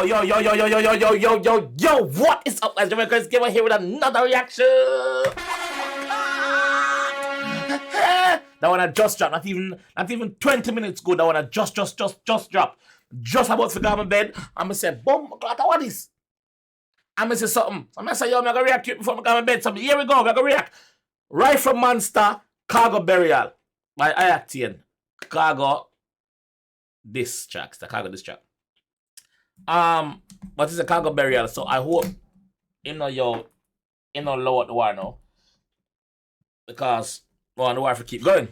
Yo, what is up, guys? Jamaicans Gamer here with another reaction. That one I just dropped, not even 20 minutes ago. That one I just dropped. Just about to go to my bed. I'm gonna say, boom, what is? I'm gonna say something. I'm gonna say, yo, I'm gonna react to it before I go to my bed. So here we go, I'm gonna react. Right from Monsta, Khago Burial by I-Octane. Khago this track. The Khago this track. But it's a Khago Burial, so I hope you know lower the war now. Because we want the war to keep going.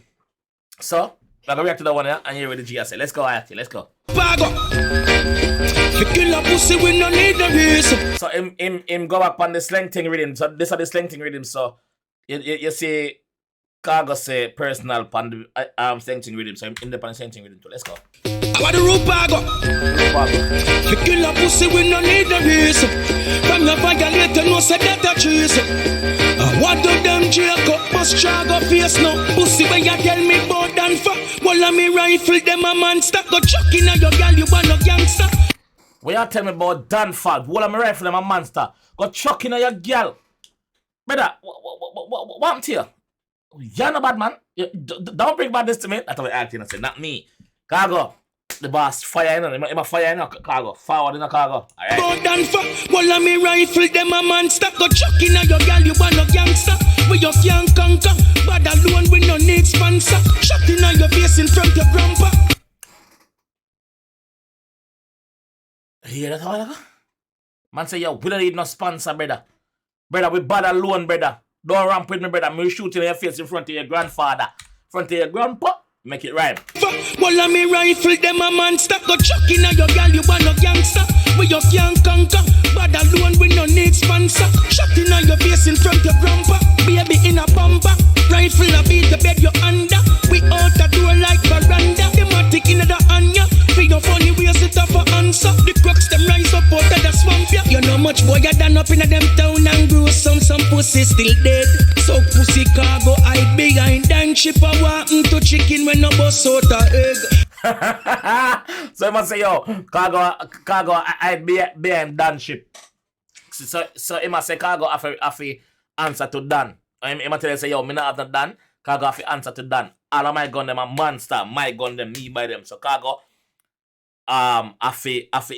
So I'm gonna react to that one here and here with the GSA. Let's go, I-Octane, let's go. So him go back on the slang thing rhythm. So this are the slang thing rhythm. So you see Khago say personal pan the slang thing rhythm. So him independent slang thing rhythm too. Let's go. About the root Khago. The killer pussy we no need the reason. From your violator no say that a treason. What do them Jacob must struggle face no pussy when you tell me about than for. Well I me rifle them a monster. Go chuck in your girl you want no gangster. When you tell me about Dan Fag, well I'm a rifle them a monster. Go chuck in your girl. Brother, what happened to you? You're not bad man. Don't bring bad this to me. That's what I acting and say, not me. Khago. The boss fire in him. I'm fire in Khago. Forward in Khago. Alright. Go down for well I me rifle them a monster. Go chuck in your girl you want no gangster. We you can't conquer. But alone we no need sponsor. Shot in your face in front of grandpa. Hear that all? Man say yo, we don't need no sponsor, brother. Brother, we bad alone, brother. Don't ramp with me, brother. Me shoot in your face in front of your grandfather. In front of your grandpa. Make it rhyme. Well, I me rifle them a monster. Go chuck in your girl, you want no gangster. We you can't conquer. But alone we no need sponsor. Shot in your face in front of grandpa. Baby in a bumper. Rifle a beat the bed you under. We out the door like veranda. Thematic in the anya. For your funny ways it up for answer. The crooks them rise up out of the swamp. You know much boy you done up in a them town and grow some pussy still dead. So pussy Khago hide behind and chip a walking to chicken when no bust out a egg. So I must say yo, Khago hide behind Dan ship. So he must say Khago have to answer to Dan. He must tell you say yo, me not have no Dan. Khago have to answer to Dan. All of my gun them a monster. My gun them me by them. So Khago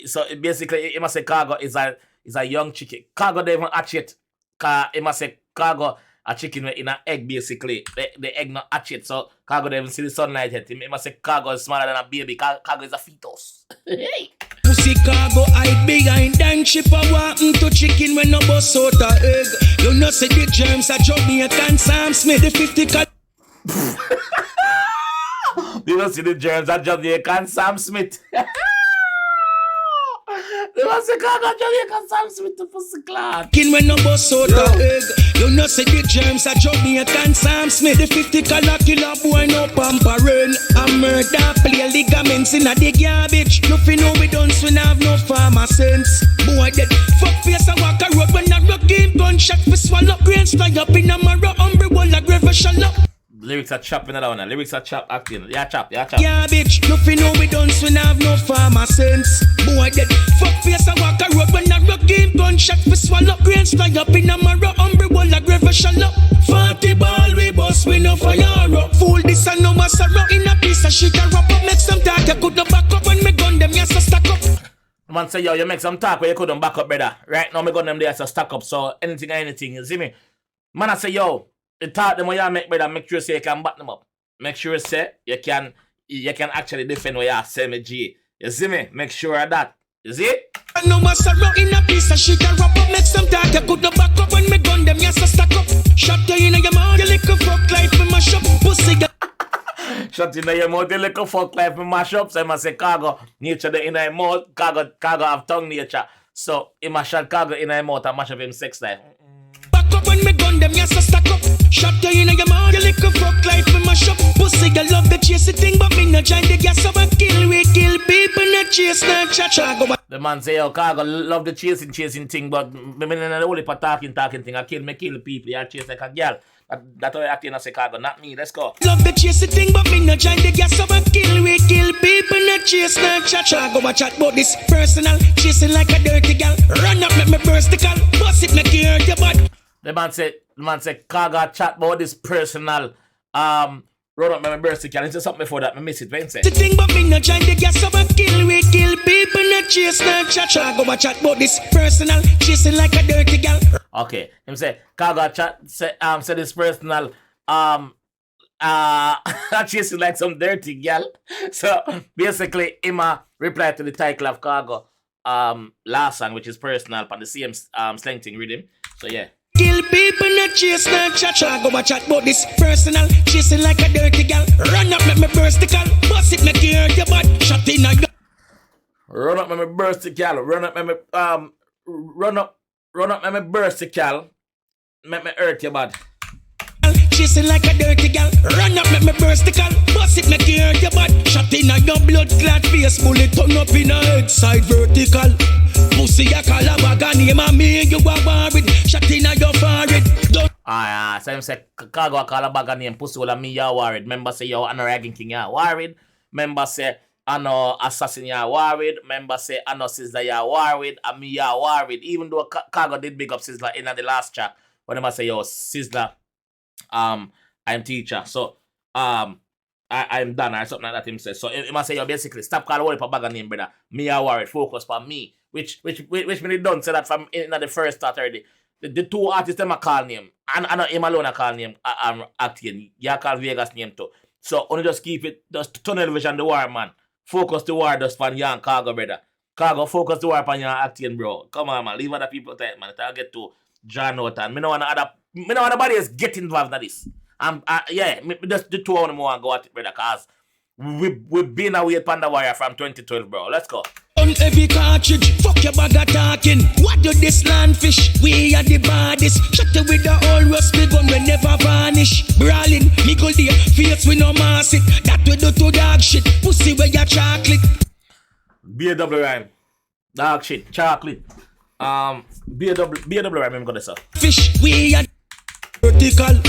so basically he must say Khago is a young chicken. Khago don't even hatch it. He must say Khago a chicken in an egg basically. The egg not hatch it. So Khago don't even see the sunlight yet. He must say Khago is smaller than a baby. Khago is a fetus. Pussy Khago hide behind and chip a walking to chicken when no bust out a egg. You know say the germs are JAMAICA'S Sam Smith. The 50 You don't see the germs are JAMAICA'S Sam Smith. They must say Khago JAMAICA'S Sam Smith to pussy clock. Kin when no bust out a egg. You know say the germs are JAMAICA'S Sam Smith. The 50 color killer boy no pampering. A murder play ligaments in a the garbage. Nothing know we don't swing have no farmer sense. Boy dead fuck face a walk a road when a rock game gunshot for swallow grains fly up in a marrow umbrella like river shallow. Lyrics are chopping that one. Lyrics are chop acting. Yeah, chop. Yeah, bitch. Nothing know we don't swing have no farmer sense. Boy dead fuck face a walk a road when a rock game gunshot for swallow grains fly up in a marrow umbrella like river shallow. 40 ball we bust we no fire up. Fool this and no masara in a piece of shit a wrap up. Make some talk you couldn't back up when me gun them yes a stack up. Man say yo, you make some talk where you couldn't back up, brother. Right now me gun them there so stack up. So anything, you see me? Man I say yo, the talk them when you make, brother, make sure say you can back them up. Make sure say you can actually defend what you say me G. You see me? Make sure of that. You see? I know masara in a piece of shit a wrap up. Make some talk you couldn't back up when me gun them yes a stack up. Shot you in your mouth, you little fuck life in my shop. Pussy shot in your mouth, you little fuck life in my shop. So I must say Khago nature the in your mouth. Khago have tongue nature. So he must shot Khago in your mouth and mash up him sex life. Back up when me gun them yes a stack up. Shot you in your mouth, you little fuck life in my shop. Pussy you love the chase thing but me no join the gas up and kill people not chase not cha. The man say, yo, Khago love the chasing thing, but me not only for talking thing. I kill people. I chase like a girl. That's how I act in a Khago, not me. Let's go. Love the chasing thing, but me not join the gas. So I kill people, not chase, not chat. Go a chat about this personal, chasing like a dirty gal. Run up, make me burst the cal. Bust it, make you hurt your butt. The man say, Khago chat about this personal, run up, make me burst the cal. It's just something before that, me miss it. When say? The thing, but me not join the gas. So I kill people, not chase, not chat. Go a chat about this personal, chasing like a dirty gal. Okay, him say Khago chat say this personal chasing like some dirty girl. So basically him reply to the title of Khago last song, which is personal, on the same slang thing rhythm. So yeah. Kill people, not chase, not chat. Go a chat about this personal, chasing like a dirty gal. Run up, make me burst the cal. Bust it, make you hurt your butt. Shot in a Run up, make me burst the gal. Run up, make me make me burst the cal. Make me hurt your bad. Chasing like a dirty gal. Run up, make me burst the cal. Bust it, make you hurt your butt. Shot in a your blood clot face. Bullet turn up in a head side vertical. Pussy a calabaga name and me you a worried. Shot in a your forehead. So him say Khago a calabaga name. Pussy wala me ya worried. Member say yo ano ragging king ya worried. Member say ano assassin ya worried. Member say ano Sizzla ya worried. And me ya worried. Even though Khago did big up Sizzla in the last chat. When them say yo Sizzla, I'm teacher. So I'm done or something like that him say. So he must say yo basically stop calling all the bag name, brother. Me ya worried. Focus on me. Which me done say that from in the first start already. The two artists them a call name. And him alone a call name Acting. Ya call Vegas name too. So only just keep it just tunnel vision the war man. Focus the war just for young Khago, brother. Khago focus the war upon your acting, bro. Come on, man. Leave other people tight, man. I'll get to John Norton. Me no want nobody else get involved in this. Just the two of them want to go at it, brother, cause we've been away at Panda Warrior from 2012, bro. Let's go. On every cartridge, fuck your bag of talking. What do this land fish? We are the baddest. Shut it with the old rusty gun, we never vanish. Brawling, nickel dear, face we no mass it. That we do to dog shit. Pussy where your chocolate. BW rhyme. Dog shit, chocolate. BW rhyme, I'm gonna say. Fish, we are vertical.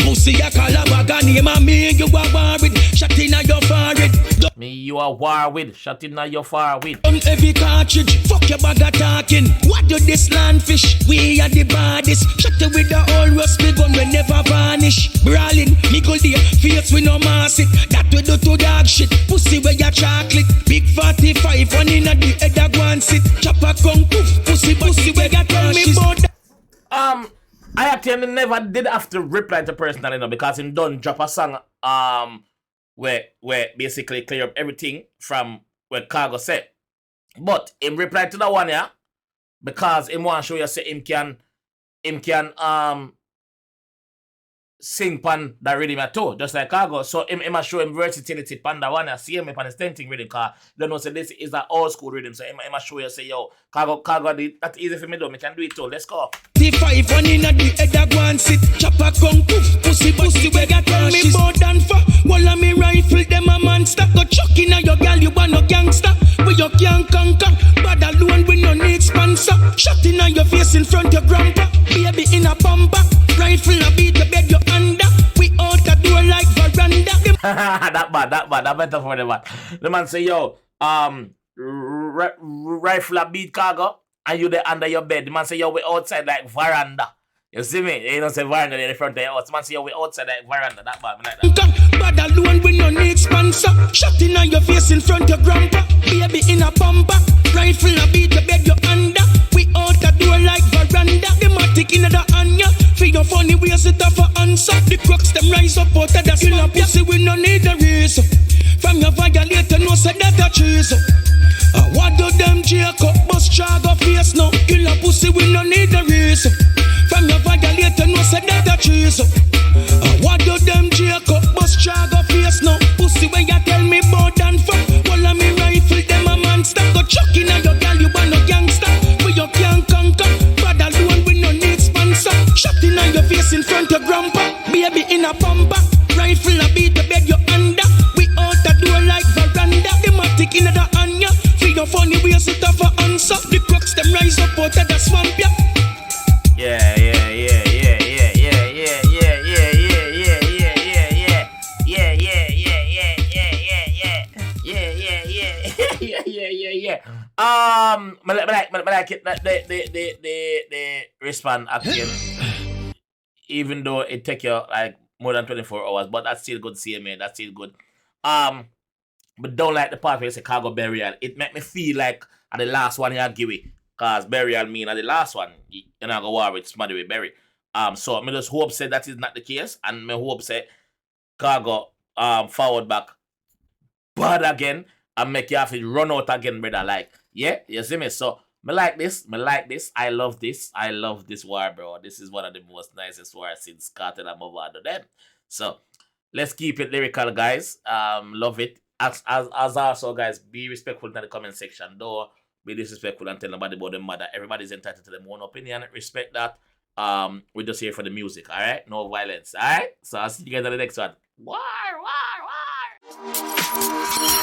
Pussy a calabaga name and me you a worried. Shot in a your forehead. Me you a war with. Shot in a your forehead. On every cartridge, fuck your bag of talking. What do this land fish? We are the baddest. Shut it with the old rusty gun, we never vanish. Brawling, nickel dear, face we no mass it. That we do to dog shit. Pussy where your chocolate. Big 45, one in a the head a go and sit. Chopper come poof, pussy where you tell me about that. I never did have to reply to personal, you know, because him done drop a song where basically clear up everything from what Khago said. But him reply to that one, yeah, because him want to show you say him can sing pan that rhythm at all, just like Khago. So him show him versatility pan that one, yeah, see him pan the stenting rhythm, cause don't know say this is an old school rhythm. So him show you say yo, Khago did that's easy for me though, me can do it too. Let's go. 5 one in a the head a go and sit. Chopper come poof, pussy where you tell me about than for. Wall of me rifle them a monster. Go chuck in a your girl, you want no gangster. We you can't conquer. Bad alone we no need sponsor. Shot in a your face in front of grandpa. Baby in a bumper. Rifle a beat the bed you under. We out the door like veranda. that bad. That better for the man. The man say yo, rifle a beat Khago. And you there under your bed. The man say, yo, we outside like veranda. You see me? You don't say veranda in the front of your house. The man say, yo, we outside like veranda. That bad, me like that. Bad alone, we no need sponsor. Shot in on your face in front of grandpa. Baby in a bumper. Rifle a beat the bed you under. We out the door like veranda. The matic in the anya. For your funny ways it for answer. The crooks them rise up out of the swamp. Pussy we no need a reason. From your violator, no say that a treason. What do them Jacob bust chaga face now? Kill a pussy we no need a reason. From your violator, no say that a treason. What do them Jacob bust chaga face now? Pussy when you tell me about and fuck. Wall of me rifle them a monster. Go chuck in a your girl, you want no gangster. We you can't conquer. Bad alone we no need sponsor. Shot in a your face in front of grandpa. Baby in a bumper. Rifle a beat the bed you under. We out the door like veranda. The matic in the anya. For your funny ways it for Me like it that they respond again, even though it take you like more than 24 hours, but that's still good, CMA. That's still good. But don't like the part where you say cargo burial. It make me feel like at the last one you give it, cause burial mean at the last one you're not gonna war with somebody with bury. So me just hope say that is not the case, and me hope say cargo forward back bad again and make you have to run out again, brother. Like, yeah, you see me? So me like this, I love this. I love this war, bro. This is one of the most nicest wars since Cartel and Movado then. So let's keep it lyrical, guys. Love it. As also, guys, be respectful in the comment section. Don't be disrespectful and tell nobody about them mother. Everybody's entitled to their own opinion. Respect that. We're just here for the music, alright? No violence, alright? So I'll see you guys on the next one. War, war, war!